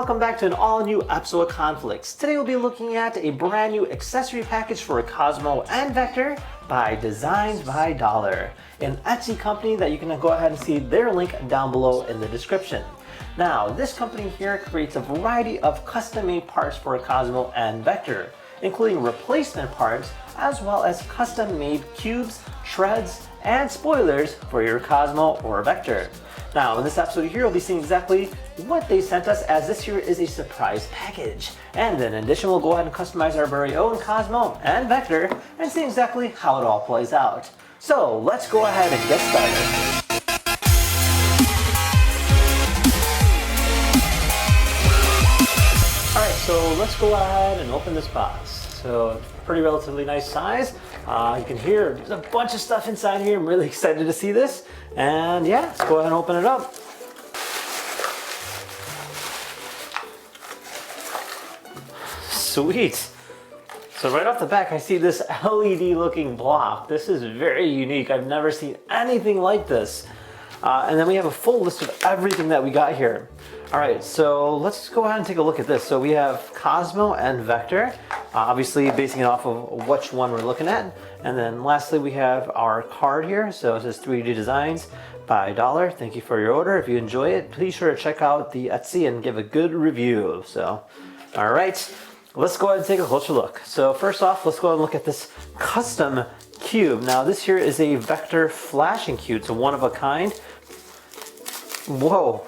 welcome back to an all-new episode of Conflicts. Today we'll be looking at a brand new accessory package for Cosmo and Vector by DesignsByDauler, an Etsy company that you can go ahead and see their link down below in the description. Now, this company here creates a variety of custom-made parts for Cosmo and Vector, including replacement parts as well as custom-made cubes, shreds, and spoilers for your Cosmo or Vector. Now, in this episode here, we'll be seeing exactly what they sent us, as this here is a surprise package. And in addition, we'll go ahead and customize our very own Cosmo and Vector and see exactly how it all plays out. So let's go ahead and get started. Alright, so let's go ahead and open this box. So, pretty relatively nice size. You can hear there's a bunch of stuff inside here. I'm really excited to see this. And yeah, let's go ahead and open it up. Sweet. So right off the back, I see this LED looking block. This is very unique. I've never seen anything like this. And then we have a full list of everything that we got here. All right, so let's go ahead and take a look at this. So we have Cosmo and Vector, obviously basing it off of which one we're looking at. And then lastly, we have our card here. So it says 3D Designs by Dollar. Thank you for your order. If you enjoy it, please sure to check out the Etsy and give a good review. So, all right, let's go ahead and take a closer look. So first off, let's go ahead and look at this custom cube. Now this here is a Vector flashing cube. It's a one of a kind. Whoa.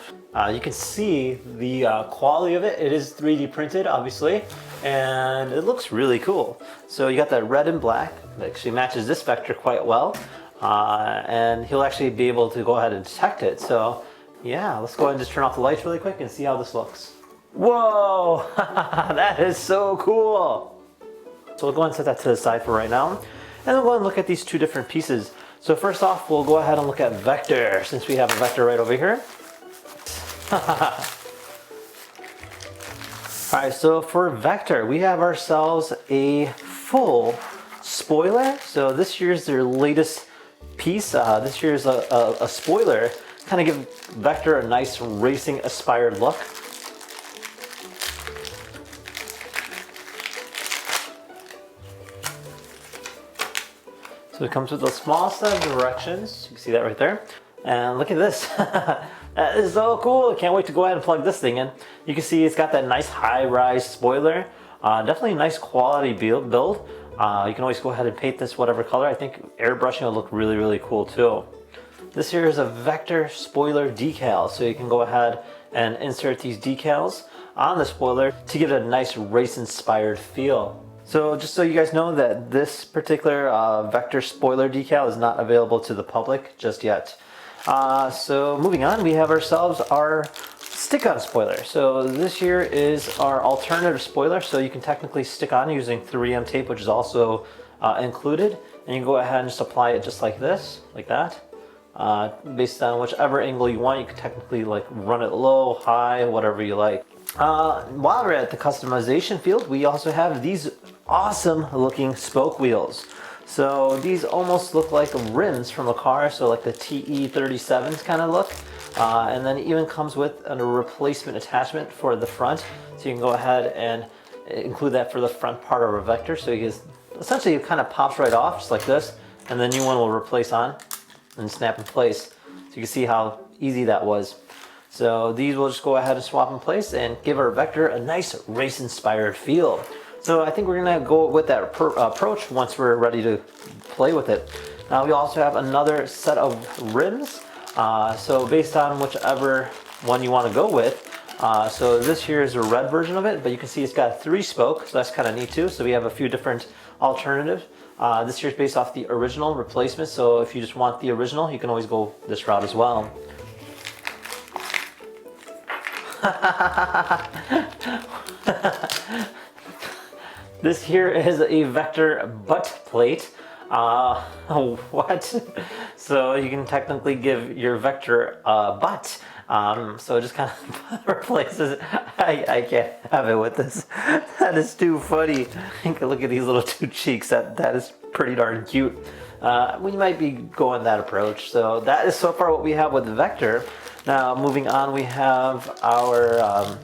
You can see the quality of it. It is 3D printed, obviously, and it looks really cool. So you got that red and black that actually matches this Vector quite well, and he'll actually be able to go ahead and detect it. So yeah, let's go ahead and just turn off the lights really quick and see how this looks. Whoa, that is so cool. So we'll go ahead and set that to the side for right now, and then we'll go ahead and look at these two different pieces. So first off, we'll go ahead and look at Vector, since we have a Vector right over here. Alright, so for Vector, we have ourselves a full spoiler. So this here's their latest piece. This here's a spoiler, kind of give Vector a nice racing inspired look. So it comes with a small set of directions. You can see that right there. And look at this. That is so cool. I can't wait to go ahead and plug this thing in. You can see it's got that nice high-rise spoiler. Definitely a nice quality build. You can always go ahead and paint this whatever color. I think airbrushing will look really, really cool too. This here is a Vector spoiler decal. So you can go ahead and insert these decals on the spoiler to give it a nice race-inspired feel. So just so you guys know that this particular Vector spoiler decal is not available to the public just yet. So moving on, we have ourselves our stick-on spoiler. So this here is our alternative spoiler. So you can technically stick on using 3M tape, which is also included. And you can go ahead and just apply it just like this, like that. Based on whichever angle you want, you can technically like run it low, high, whatever you like. While we're at the customization field, we also have these awesome looking spoke wheels. So these almost look like rims from a car, so like the TE37s kind of look. And then it even comes with a replacement attachment for the front. So you can go ahead and include that for the front part of a Vector. So you can, essentially it kind of pops right off just like this, and the new one will replace on and snap in place. So you can see how easy that was. So these will just go ahead and swap in place and give our Vector a nice race-inspired feel. So I think we're gonna go with that approach once we're ready to play with it. Now we also have another set of rims. So based on whichever one you want to go with. So this here is a red version of it, but you can see it's got 3 spokes, so that's kind of neat too. So we have a few different alternatives. This here is based off the original replacement. So if you just want the original, you can always go this route as well. This here is a Vector butt plate. What? So you can technically give your Vector a butt. So it just kind of replaces. I can't have it with this. That is too funny. Look at these little 2 cheeks. That is pretty darn cute. We might be going that approach. So that is so far what we have with the Vector. Now moving on, we have our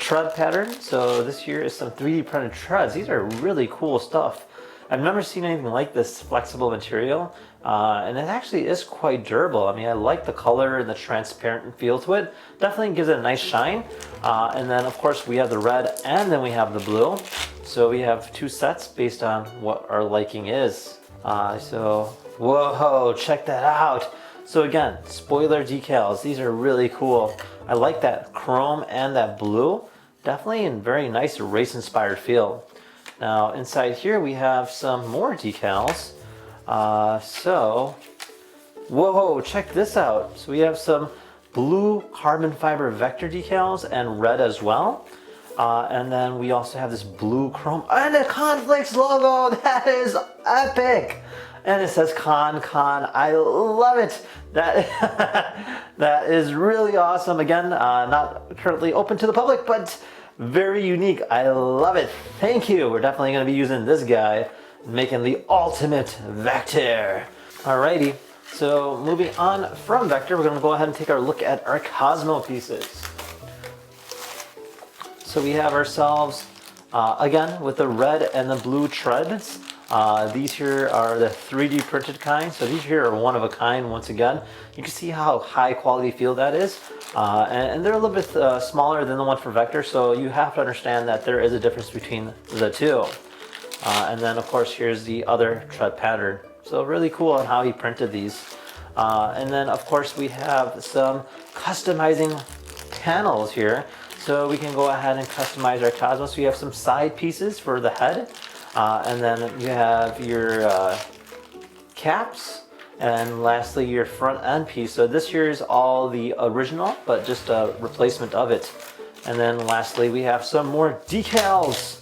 tread pattern. So this here is some 3D printed treads. These are really cool stuff. I've never seen anything like this flexible material, and it actually is quite durable. I mean, I like the color and the transparent feel to it. Definitely gives it a nice shine. And then of course we have the red and then we have the blue. So we have two sets based on what our liking is. So, whoa, check that out. So again, spoiler decals. These are really cool. I like that chrome and that blue. Definitely a very nice race inspired feel. Now inside here we have some more decals. Whoa, check this out. So we have some blue carbon fiber vector decals and red as well. And then we also have this blue chrome and a Conflicts logo. That is epic. And it says Con. I love it. That is really awesome. Again, not currently open to the public, but very unique. I love it. Thank you. We're definitely going to be using this guy, making the ultimate vector. Alrighty. So moving on from vector, we're going to go ahead and take our look at our Cosmo pieces. So we have ourselves, again, with the red and the blue treads. These here are the 3D printed kind. So these here are one of a kind once again. You can see how high quality feel that is. And they're a little bit smaller than the one for vector. So you have to understand that there is a difference between the two. And then of course here's the other tread pattern. So really cool on how he printed these. And then of course we have some customizing panels here. So we can go ahead and customize our Cosmo. So you have some side pieces for the head. And then you have your caps, and lastly your front end piece. So this here is all the original, but just a replacement of it. And then lastly we have some more decals.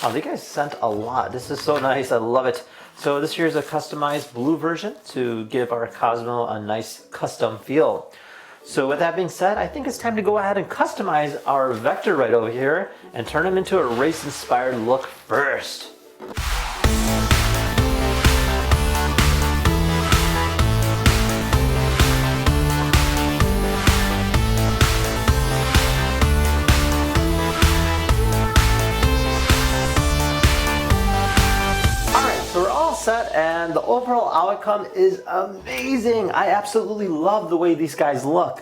Oh, you guys sent a lot. This is so nice. I love it. So this here is a customized blue version to give our Cosmo a nice custom feel. So with that being said, I think it's time to go ahead and customize our vector right over here and turn him into a race inspired look first. Set, and the overall outcome is amazing. I absolutely love the way these guys look.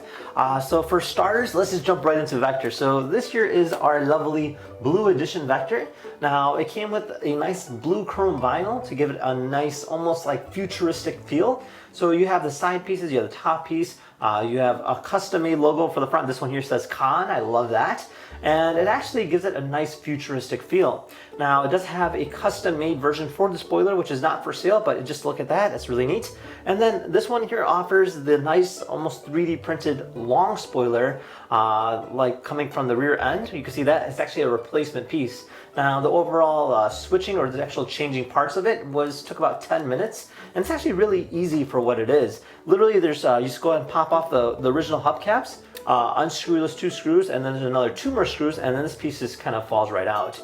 So for starters, let's just jump right into vector. So this here is our lovely blue edition vector. Now it came with a nice blue chrome vinyl to give it a nice, almost like futuristic feel. So you have the side pieces, you have the top piece, you have a custom made logo for the front. This one here says Con. I love that. And it actually gives it a nice futuristic feel. Now it does have a custom made version for the spoiler, which is not for sale, but just look at that, it's really neat. And then this one here offers the nice almost 3D printed long spoiler, like coming from the rear end. You can see that it's actually a replacement piece. Now the overall switching or the actual changing parts of it took about 10 minutes, and it's actually really easy for what it is. Literally there's, you just go ahead and pop off the original hubcaps, unscrew those two screws, and then there's another two more screws, and then this piece just kind of falls right out.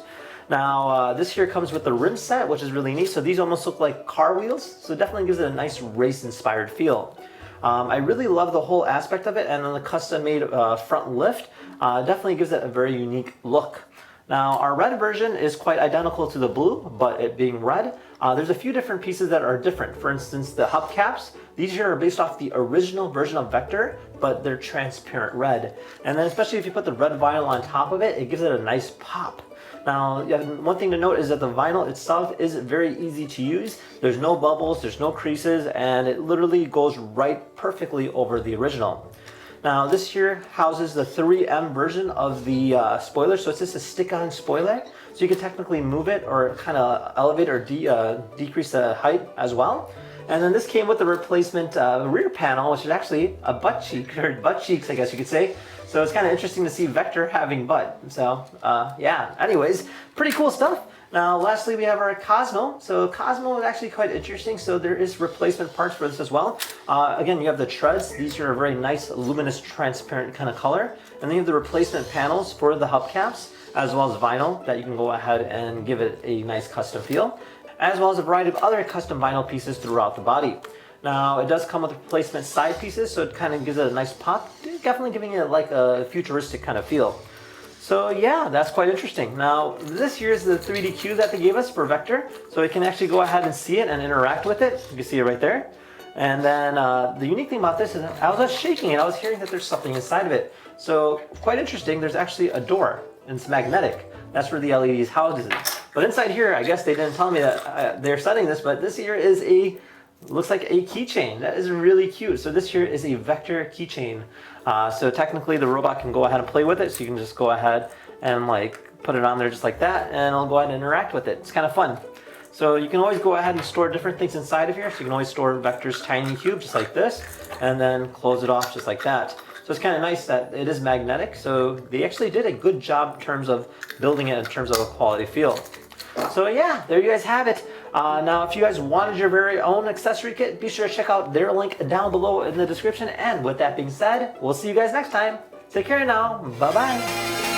Now this here comes with the rim set, which is really neat. So these almost look like car wheels, so it definitely gives it a nice race inspired feel. I really love the whole aspect of it, and then the custom made front lift definitely gives it a very unique look. Now our red version is quite identical to the blue, but it being red, there's a few different pieces that are different. For instance, the hubcaps, these here are based off the original version of Vector, but they're transparent red. And then especially if you put the red vinyl on top of it, it gives it a nice pop. Now, one thing to note is that the vinyl itself is very easy to use. There's no bubbles, there's no creases, and it literally goes right perfectly over the original. Now, this here houses the 3M version of the spoiler, so it's just a stick-on spoiler. So you can technically move it or kind of elevate or decrease the height as well. And then this came with the replacement rear panel, which is actually a butt cheek, or butt cheeks, I guess you could say. So it's kind of interesting to see Vector having butt. So yeah, anyways, pretty cool stuff. Now lastly we have our Cosmo. So Cosmo is actually quite interesting. So there is replacement parts for this as well. Again, you have the treads. These are a very nice luminous transparent kind of color. And then you have the replacement panels for the hubcaps, as well as vinyl that you can go ahead and give it a nice custom feel, as well as a variety of other custom vinyl pieces throughout the body. Now it does come with replacement side pieces, so it kind of gives it a nice pop, definitely giving it like a futuristic kind of feel. So yeah, that's quite interesting. Now, this here is the 3D cube that they gave us for Vector. So we can actually go ahead and see it and interact with it. You can see it right there. And then the unique thing about this is I was just shaking it. I was hearing that there's something inside of it. So quite interesting. There's actually a door and it's magnetic. That's where the LED is housed in. But inside here, I guess they didn't tell me that they're setting this, but this here is looks like a keychain. That is really cute. So this here is a Vector keychain. So technically the robot can go ahead and play with it. So you can just go ahead and like put it on there just like that and it'll go ahead and interact with it. It's kind of fun. So you can always go ahead and store different things inside of here. So you can always store Vector's tiny cube just like this and then close it off just like that. So it's kind of nice that it is magnetic. So they actually did a good job in terms of building it in terms of a quality feel. So yeah, there you guys have it. Now, if you guys wanted your very own accessory kit, be sure to check out their link down below in the description. And with that being said, we'll see you guys next time. Take care now. Bye-bye.